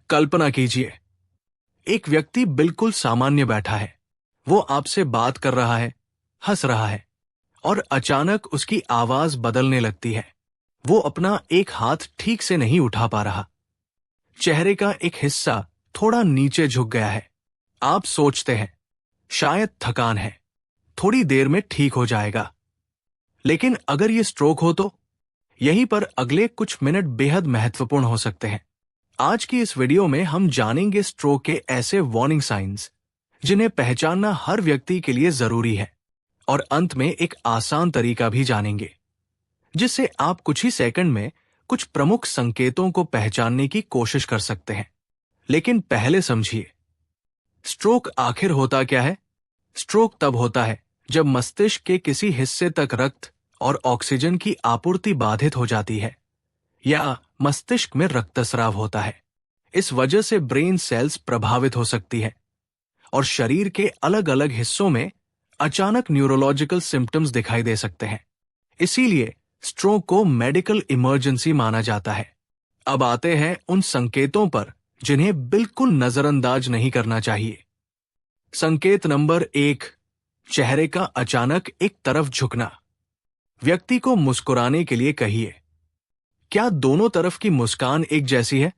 कल्पना कीजिए, एक व्यक्ति बिल्कुल सामान्य बैठा है। वो आपसे बात कर रहा है, हंस रहा है, और अचानक उसकी आवाज बदलने लगती है। वो अपना एक हाथ ठीक से नहीं उठा पा रहा। चेहरे का एक हिस्सा थोड़ा नीचे झुक गया है। आप सोचते हैं, शायद थकान है, थोड़ी देर में ठीक हो जाएगा। लेकिन अगर ये स्ट्रोक हो तो यहीं पर अगले कुछ मिनट बेहद महत्वपूर्ण हो सकते हैं। आज की इस वीडियो में हम जानेंगे स्ट्रोक के ऐसे वार्निंग साइंस जिन्हें पहचानना हर व्यक्ति के लिए जरूरी है, और अंत में एक आसान तरीका भी जानेंगे जिससे आप कुछ ही सेकंड में कुछ प्रमुख संकेतों को पहचानने की कोशिश कर सकते हैं। लेकिन पहले समझिए, स्ट्रोक आखिर होता क्या है। स्ट्रोक तब होता है जब मस्तिष्क के किसी हिस्से तक रक्त और ऑक्सीजन की आपूर्ति बाधित हो जाती है या मस्तिष्क में रक्तस्राव होता है। इस वजह से ब्रेन सेल्स प्रभावित हो सकती है और शरीर के अलग अलग हिस्सों में अचानक न्यूरोलॉजिकल सिम्टम्स दिखाई दे सकते हैं। इसीलिए स्ट्रोक को मेडिकल इमरजेंसी माना जाता है। अब आते हैं उन संकेतों पर जिन्हें बिल्कुल नजरअंदाज नहीं करना चाहिए। संकेत नंबर 1, चेहरे का अचानक एक तरफ झुकना। व्यक्ति को मुस्कुराने के लिए कहिए, क्या दोनों तरफ की मुस्कान एक जैसी है?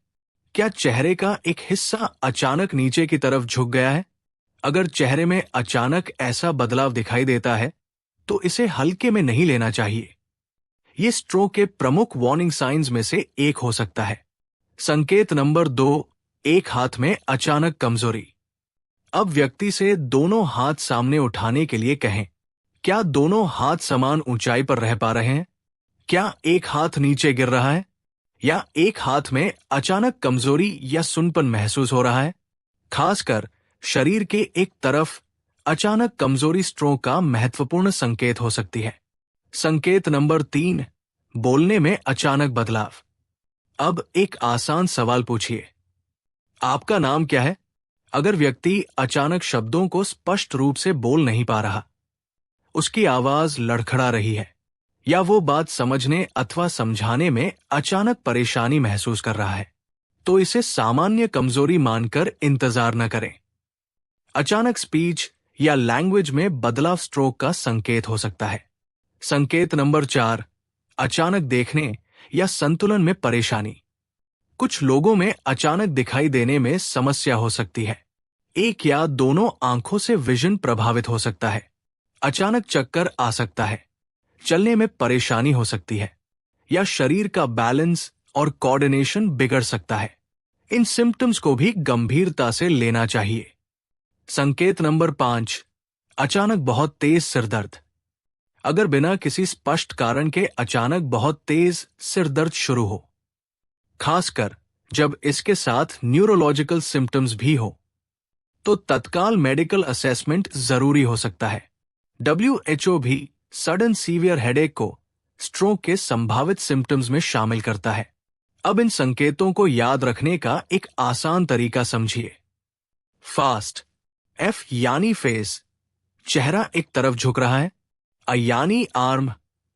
क्या चेहरे का एक हिस्सा अचानक नीचे की तरफ झुक गया है? अगर चेहरे में अचानक ऐसा बदलाव दिखाई देता है तो इसे हल्के में नहीं लेना चाहिए। ये स्ट्रोक के प्रमुख वार्निंग साइंस में से एक हो सकता है। संकेत नंबर 2, एक हाथ में अचानक कमजोरी। अब व्यक्ति से दोनों हाथ सामने उठाने के लिए कहें। क्या दोनों हाथ समान ऊंचाई पर रह पा रहे हैं? क्या एक हाथ नीचे गिर रहा है? या एक हाथ में अचानक कमजोरी या सुनपन महसूस हो रहा है? खासकर शरीर के एक तरफ अचानक कमजोरी स्ट्रोक का महत्वपूर्ण संकेत हो सकती है। संकेत नंबर 3, बोलने में अचानक बदलाव। अब एक आसान सवाल पूछिए, आपका नाम क्या है? अगर व्यक्ति अचानक शब्दों को स्पष्ट रूप से बोल नहीं पा रहा, उसकी आवाज लड़खड़ा रही है, या वो बात समझने अथवा समझाने में अचानक परेशानी महसूस कर रहा है, तो इसे सामान्य कमजोरी मानकर इंतजार न करें। अचानक स्पीच या लैंग्वेज में बदलाव स्ट्रोक का संकेत हो सकता है। संकेत नंबर 4, अचानक देखने या संतुलन में परेशानी। कुछ लोगों में अचानक दिखाई देने में समस्या हो सकती है। एक या दोनों आंखों से विजन प्रभावित हो सकता है। अचानक चक्कर आ सकता है, चलने में परेशानी हो सकती है, या शरीर का बैलेंस और कोऑर्डिनेशन बिगड़ सकता है। इन सिम्टम्स को भी गंभीरता से लेना चाहिए। संकेत नंबर 5, अचानक बहुत तेज सिरदर्द। अगर बिना किसी स्पष्ट कारण के अचानक बहुत तेज सिरदर्द शुरू हो, खासकर जब इसके साथ न्यूरोलॉजिकल सिम्टम्स भी हो, तो तत्काल मेडिकल असेसमेंट जरूरी हो सकता है। WHO भी सडन सीवियर हेडेक को स्ट्रोक के संभावित सिम्टम्स में शामिल करता है। अब इन संकेतों को याद रखने का एक आसान तरीका समझिए। फास्ट, F यानी फेस, चेहरा एक तरफ झुक रहा है। A यानी आर्म,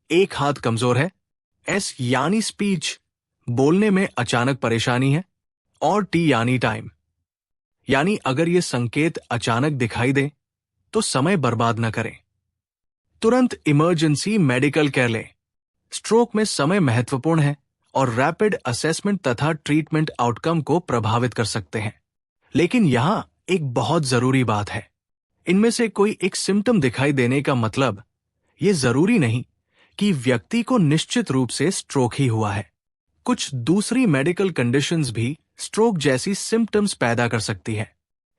एक हाथ कमजोर है। S यानी स्पीच, बोलने में अचानक परेशानी है। और T यानी टाइम, यानी अगर ये संकेत अचानक दिखाई दे तो समय बर्बाद न करें, तुरंत इमरजेंसी मेडिकल केयर लें। स्ट्रोक में समय महत्वपूर्ण है और रैपिड असेसमेंट तथा ट्रीटमेंट आउटकम को प्रभावित कर सकते हैं। लेकिन यहां एक बहुत जरूरी बात है, इनमें से कोई एक सिम्टम दिखाई देने का मतलब ये जरूरी नहीं कि व्यक्ति को निश्चित रूप से स्ट्रोक ही हुआ है। कुछ दूसरी मेडिकल कंडीशंस भी स्ट्रोक जैसी सिम्टम्स पैदा कर सकती है,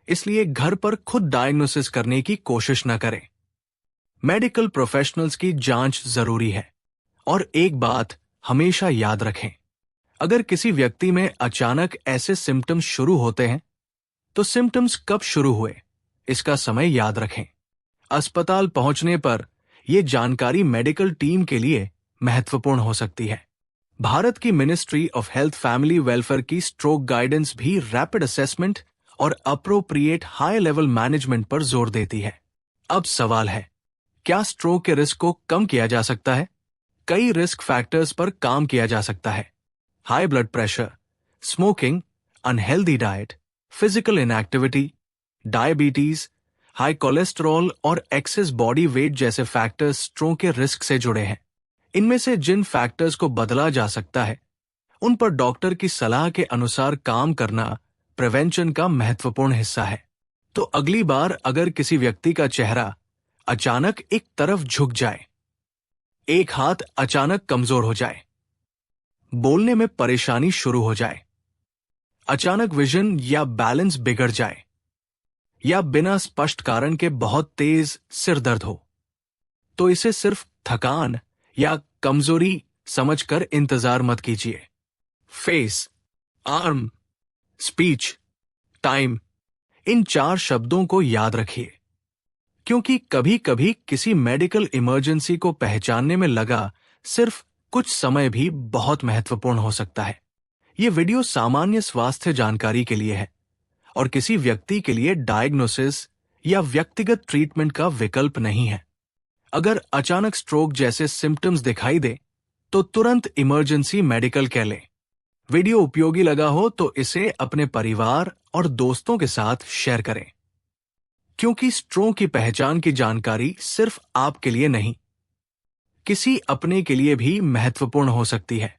इसलिए घर पर खुद डायग्नोसिस करने की कोशिश न करें। मेडिकल प्रोफेशनल्स की जांच जरूरी है। और एक बात हमेशा याद रखें, अगर किसी व्यक्ति में अचानक ऐसे सिम्टम्स शुरू होते हैं तो सिम्टम्स कब शुरू हुए इसका समय याद रखें। अस्पताल पहुंचने पर यह जानकारी मेडिकल टीम के लिए महत्वपूर्ण हो सकती है। भारत की ministry of health family welfare की स्ट्रोक गाइडेंस भी रैपिड असेसमेंट और अप्रोप्रिएट हाई लेवल मैनेजमेंट पर जोर देती है। अब सवाल है, क्या स्ट्रोक के रिस्क को कम किया जा सकता है? कई रिस्क फैक्टर्स पर काम किया जा सकता है। High blood pressure, smoking, unhealthy diet, physical inactivity, diabetes, high cholesterol और एक्सेस बॉडी वेट जैसे फैक्टर्स स्ट्रोक के रिस्क से जुड़े हैं। इनमें से जिन फैक्टर्स को बदला जा सकता है, उन पर डॉक्टर की सलाह के अनुसार काम करना प्रिवेंशन का महत्वपूर्ण हिस्सा है। तो अगली बार अगर किसी व्यक्ति का चेहरा अचानक एक तरफ झुक जाए, एक हाथ अचानक कमजोर हो जाए, बोलने में परेशानी शुरू हो जाए, अचानक विजन या बैलेंस बिगड़ जाए, या बिना स्पष्ट कारण के बहुत तेज सिर दर्द हो, तो इसे सिर्फ थकान या कमजोरी समझकर इंतजार मत कीजिए। फेस, आर्म, स्पीच, टाइम, इन 4 शब्दों को याद रखिए, क्योंकि कभी कभी किसी मेडिकल इमरजेंसी को पहचानने में लगा सिर्फ कुछ समय भी बहुत महत्वपूर्ण हो सकता है। यह वीडियो सामान्य स्वास्थ्य जानकारी के लिए है और किसी व्यक्ति के लिए डायग्नोसिस या व्यक्तिगत ट्रीटमेंट का विकल्प नहीं है। अगर अचानक स्ट्रोक जैसे सिम्टम्स दिखाई दे तो तुरंत इमरजेंसी मेडिकल कह लें। वीडियो उपयोगी लगा हो तो इसे अपने परिवार और दोस्तों के साथ शेयर करें, क्योंकि स्ट्रोक की पहचान की जानकारी सिर्फ आपके लिए नहीं, किसी अपने के लिए भी महत्वपूर्ण हो सकती है।